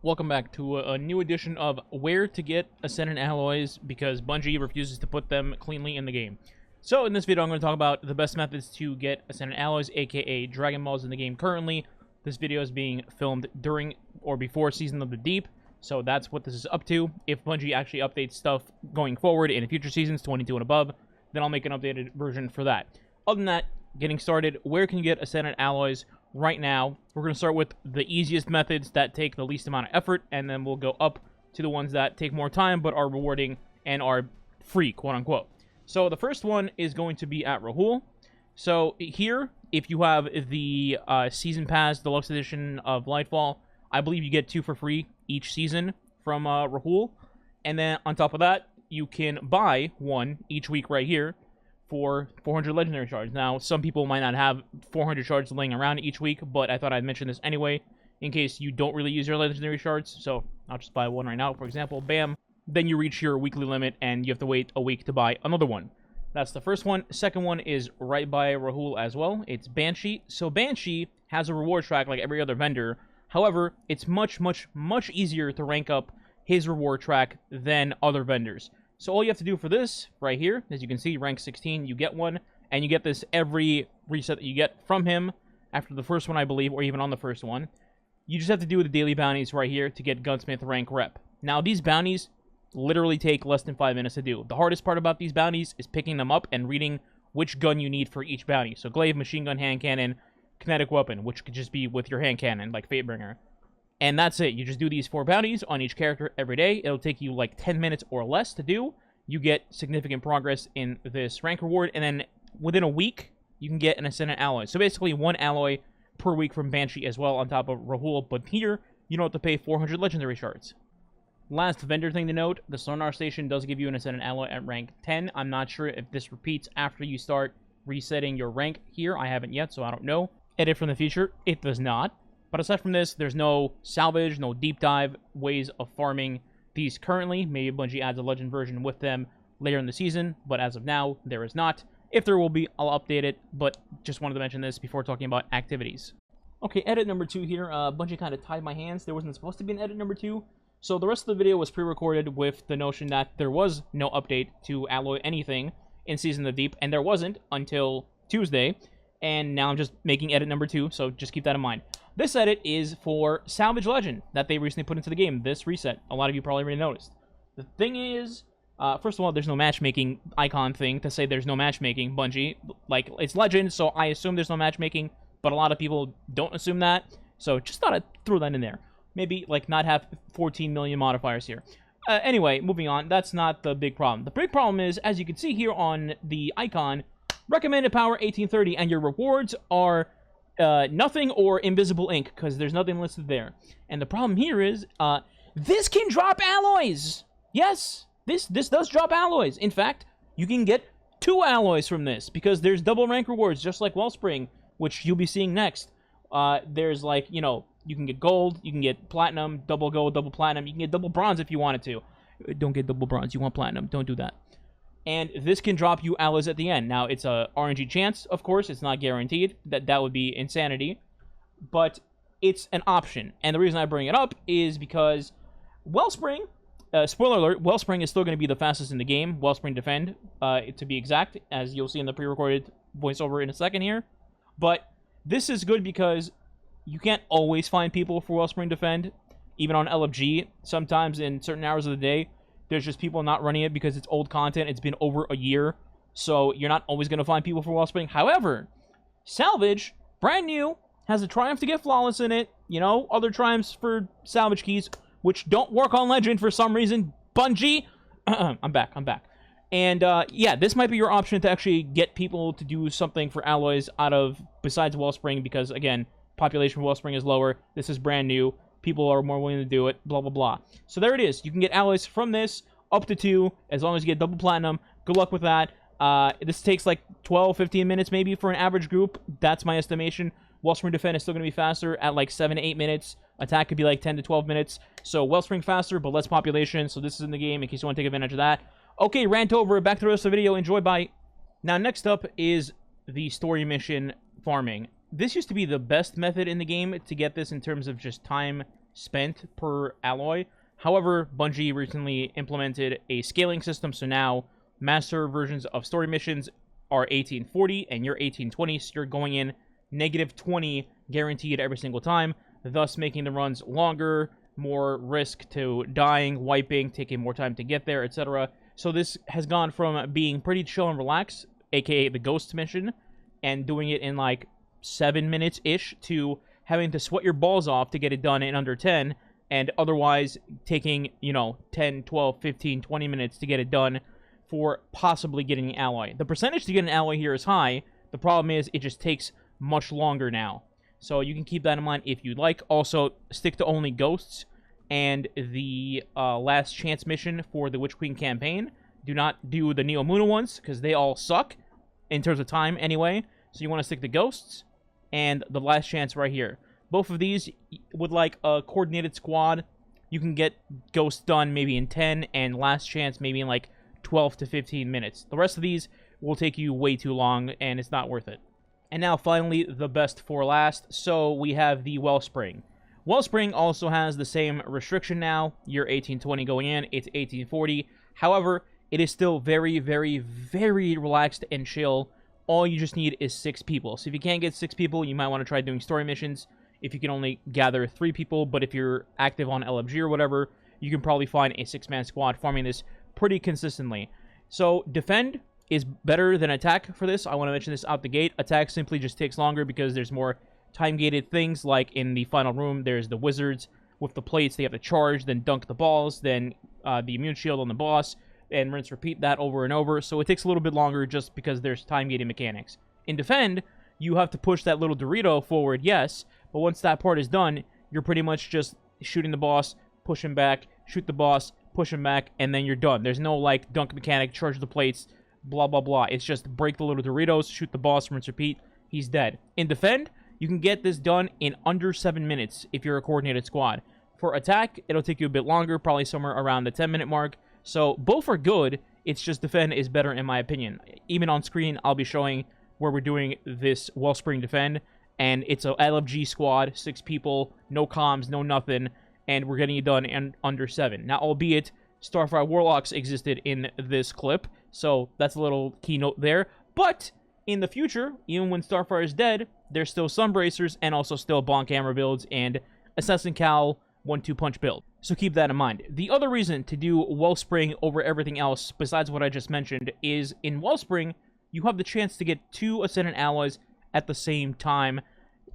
Welcome back to a new edition of Where to Get Ascendant Alloys, because Bungie refuses to put them cleanly in the game. So in this video I'm going to talk about the best methods to get Ascendant Alloys, aka Dragon Balls, in the game currently. This video is being filmed during or before Season of the Deep, so that's what this is up to. If Bungie actually updates stuff going forward in future seasons, 22 and above, then I'll make an updated version for that. Other than that, getting started, where can you get Ascendant Alloys? Right now, we're going to start with the easiest methods that take the least amount of effort, and then we'll go up to the ones that take more time but are rewarding and are free, quote-unquote. So the first one is going to be at Rahool. So here, if you have the Season Pass Deluxe Edition of Lightfall, I believe you get 2 for free each season from Rahool. And then on top of that, you can buy 1 each week right here for 400 legendary shards. Now, some people might not have 400 shards laying around each week, but I thought I'd mention this anyway, in case you don't really use your legendary shards. So I'll just buy 1 right now, for example. Bam. Then you reach your weekly limit, and you have to wait a week to buy another one. That's the first one. Second one is right by Rahool as well. It's Banshee. So Banshee has a reward track like every other vendor. However, it's much easier to rank up his reward track than other vendors. So all you have to do for this, right here, as you can see, rank 16, you get 1, and you get this every reset that you get from him, after the first one, I believe, or even on the first one. You just have to do the daily bounties right here to get Gunsmith rank rep. Now, these bounties literally take less than 5 minutes to do. The hardest part about these bounties is picking them up and reading which gun you need for each bounty. So glaive, machine gun, hand cannon, kinetic weapon, which could just be with your hand cannon, like Fatebringer. And that's it. You just do these 4 bounties on each character every day. It'll take you like 10 minutes or less to do. You get significant progress in this rank reward, and then within a week, you can get an Ascendant Alloy. So basically 1 alloy per week from Banshee as well on top of Rahool, but here, you don't have to pay 400 legendary shards. Last vendor thing to note, the Sonar station does give you an Ascendant Alloy at rank 10. I'm not sure if this repeats after you start resetting your rank here. I haven't yet, so I don't know. Edit from the future, it does not. But aside from this, there's no salvage, no deep dive ways of farming these currently. Maybe Bungie adds a legend version with them later in the season, but as of now, there is not. If there will be, I'll update it, but just wanted to mention this before talking about activities. Okay, edit number 2 here. Bungie kind of tied my hands. There wasn't supposed to be an edit number 2, so the rest of the video was pre-recorded with the notion that there was no update to alloy anything in Season of the Deep, and there wasn't until Tuesday, and now I'm just making edit number 2, so just keep that in mind. This edit is for Salvage Legend that they recently put into the game, this reset. A lot of you probably already noticed. The thing is, first of all, there's no matchmaking icon thing to say there's no matchmaking, Bungie. Like, it's Legend, so I assume there's no matchmaking, but a lot of people don't assume that, so just thought I'd throw that in there. Maybe, like, not have 14 million modifiers here. Anyway, moving on, that's not the big problem. The big problem is, as you can see here on the icon, recommended power 1830, and your rewards are nothing or invisible ink, because there's nothing listed there. And the problem here is, this can drop alloys! Yes, this does drop alloys. In fact, you can get 2 alloys from this, because there's double rank rewards, just like Wellspring, which you'll be seeing next. There's, like, you know, you can get gold, you can get platinum, double gold, double platinum, you can get double bronze if you wanted to. Don't get double bronze, you want platinum, don't do that. And this can drop you alloys at the end. Now, it's a RNG chance, of course. It's not guaranteed. That would be insanity. But it's an option. And the reason I bring it up is because Wellspring, spoiler alert, Wellspring is still going to be the fastest in the game. Wellspring Defend, to be exact, as you'll see in the pre-recorded voiceover in a second here. But this is good because you can't always find people for Wellspring Defend. Even on LFG, sometimes in certain hours of the day, there's just people not running it because it's old content. It's been over a year, so you're not always going to find people for Wellspring. However, Salvage, brand new, has a Triumph to get Flawless in it. You know, other Triumphs for Salvage keys, which don't work on Legend for some reason. Bungie! I'm back. And, yeah, this might be your option to actually get people to do something for alloys out of, besides Wellspring, because, again, population for Wellspring is lower. This is brand new. People are more willing to do it, blah, blah, blah. So there it is. You can get alloys from this up to 2, as long as you get double platinum. Good luck with that. This takes like 12, 15 minutes maybe for an average group. That's my estimation. Wellspring Defend is still going to be faster at like 7 to 8 minutes. Attack could be like 10 to 12 minutes. So Wellspring faster, but less population. So this is in the game in case you want to take advantage of that. Okay, rant over. Back to the rest of the video. Enjoy, bye. Now, next up is the story mission farming. This used to be the best method in the game to get this in terms of just time spent per alloy. However, Bungie recently implemented a scaling system, so now master versions of story missions are 1840 and you're 1820, so you're going in -20 guaranteed every single time, thus making the runs longer, more risk to dying, wiping, taking more time to get there, etc. So this has gone from being pretty chill and relaxed, aka the Ghost mission, and doing it in like 7 minutes-ish, to having to sweat your balls off to get it done in under 10, and otherwise taking, 10, 12, 15, 20 minutes to get it done for possibly getting an alloy. The percentage to get an alloy here is high. The problem is it just takes much longer now. So you can keep that in mind if you'd like. Also, stick to only ghosts and the last chance mission for the Witch Queen campaign. Do not do the Neo Muna ones, because they all suck in terms of time anyway. So you want to stick to ghosts and the last chance right here. Both of these, with like a coordinated squad, you can get ghosts done maybe in 10 and last chance maybe in like 12 to 15 minutes. The rest of these will take you way too long and it's not worth it. And now finally, the best for last. So we have the Wellspring. Wellspring also has the same restriction now. You're 1820 going in, it's 1840. However, it is still very, very, very relaxed and chill. All you just need is 6 people. So if you can't get 6 people, you might want to try doing story missions. If you can only gather 3 people, but if you're active on LFG or whatever, you can probably find a 6-man squad farming this pretty consistently. So defend is better than attack for this. I want to mention this out the gate. Attack simply just takes longer because there's more time-gated things, like in the final room, there's the wizards with the plates. They have to charge, then dunk the balls, then the immune shield on the boss, and rinse repeat that over and over. So it takes a little bit longer just because there's time-gated mechanics. In defend, you have to push that little Dorito forward, yes, but once that part is done, you're pretty much just shooting the boss, push him back, shoot the boss, push him back, and then you're done. There's no, like, dunk mechanic, charge the plates, blah, blah, blah. It's just break the little Doritos, shoot the boss, rinse, repeat, he's dead. In defend, you can get this done in under 7 minutes if you're a coordinated squad. For attack, it'll take you a bit longer, probably somewhere around the 10-minute mark. So both are good, it's just defend is better in my opinion. Even on screen, I'll be showing where we're doing this Wellspring defend, and it's a LFG squad, 6 people, no comms, no nothing, and we're getting it done in under 7. Now, albeit, Starfire Warlocks existed in this clip, so that's a little keynote there, but in the future, even when Starfire is dead, there's still Sunbracers and also still Bonk Hammer builds and Assassin Cal 1-2 punch build. So keep that in mind. The other reason to do Wellspring over everything else, besides what I just mentioned, is in Wellspring, you have the chance to get 2 Ascendant alloys at the same time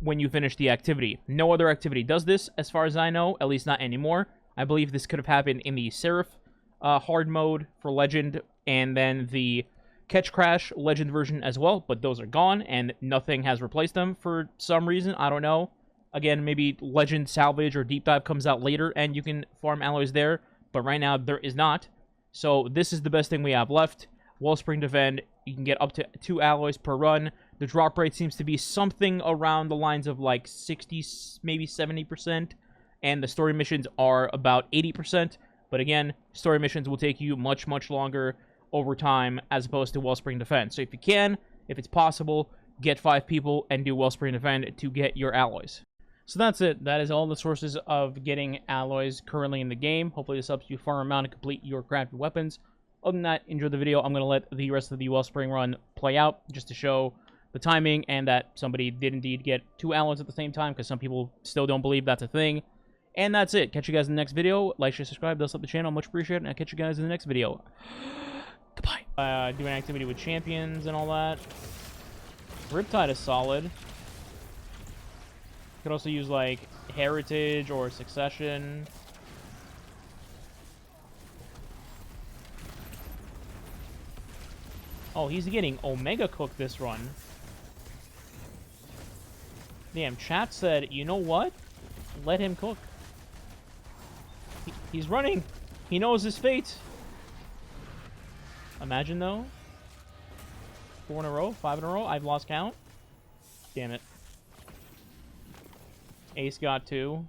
when you finish the activity. No other activity does this, as far as I know, at least not anymore. I believe this could have happened in the Seraph hard mode for Legend, and then the Catch Crash Legend version as well, but those are gone, and nothing has replaced them for some reason. I don't know. Again, maybe Legend, Salvage, or Deep Dive comes out later, and you can farm alloys there, but right now there is not. So this is the best thing we have left. Wellspring Defend, you can get up to 2 alloys per run. The drop rate seems to be something around the lines of like 60, maybe 70%, and the story missions are about 80%. But again, story missions will take you much, much longer over time as opposed to Wellspring Defend. So if you can, if it's possible, get 5 people and do Wellspring Defend to get your alloys. So that's it. That is all the sources of getting alloys currently in the game. Hopefully this helps you farm around and complete your crafted weapons. Other than that, enjoy the video. I'm going to let the rest of the Wellspring run play out just to show the timing and that somebody did indeed get 2 alloys at the same time, because some people still don't believe that's a thing. And that's it. Catch you guys in the next video. Like, share, subscribe. Does help the channel. Much appreciated. And I'll catch you guys in the next video. Goodbye. Do an activity with champions and all that. Riptide is solid. You could also use, like, Heritage or Succession. Oh, he's getting Omega cooked this run. Damn, chat said, you know what? Let him cook. He's running. He knows his fate. Imagine, though. 4 in a row? 5 in a row? I've lost count. Damn it. Ace got 2.